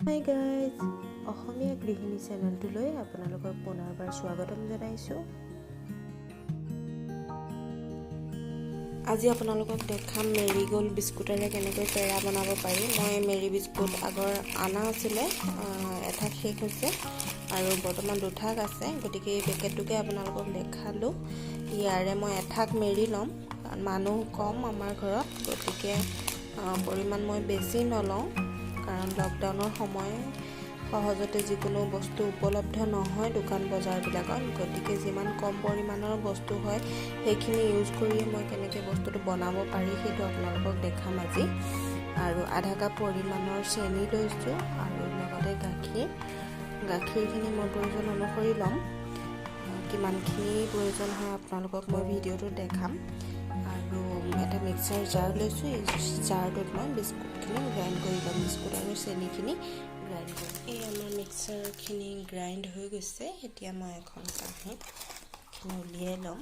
Hi guys, অসমীয়া গৃহিণী চেনেলটোলৈ আপোনালোকক পুনৰবাৰ স্বাগতম জনাইছোঁ। আজি আপোনালোকক দেখাম মেৰিগোল্ড বিস্কুটেৰে কেনেকৈ পেৰা বনাব পাৰি। মই মেৰি বিস্কুট আগৰ আনা আছিলে, এঠাক শেষ হৈছে আৰু বৰ্তমান দুঠাক আছে, গতিকে এই পেকেটটোকে আপোনালোকক দেখালোঁ। ইয়াৰে মই এঠাক মেৰি ল'ম, মানুহ কম আমাৰ ঘৰত, গতিকে পৰিমাণ মই বেছি নলওঁ, কাৰণ লকডাউনৰ সময় সহজতে যিকোনো বস্তু উপলব্ধ নহয় দোকান বজাৰবিলাকত, গতিকে যিমান কম পৰিমাণৰ বস্তু হয় সেইখিনি ইউজ কৰিয়ে মই কেনেকৈ বস্তুটো বনাব পাৰি সেইটো আপোনালোকক দেখাম আজি। আৰু আধা কাপ পৰিমাণৰ চেনি লৈছোঁ আৰু লগতে গাখীৰখিনি মই প্ৰয়োজন অনুসৰি ল'ম। কিমানখিনি প্ৰয়োজন হয় আপোনালোকক মই ভিডিঅ'টো দেখাম। আৰু এটা মিক্সাৰ জাৰ লৈছোঁ, এই জাৰটোত মই বিস্কুটখিনি গ্ৰাইণ্ড কৰি ল'ম, বিস্কুট আৰু চেনিখিনি গ্ৰাইণ্ড কৰিম। এই আমাৰ মিক্সাৰখিনি গ্ৰাইণ্ড হৈ গৈছে, এতিয়া মই এখন কাঁহীত এইখিনি উলিয়াই ল'ম।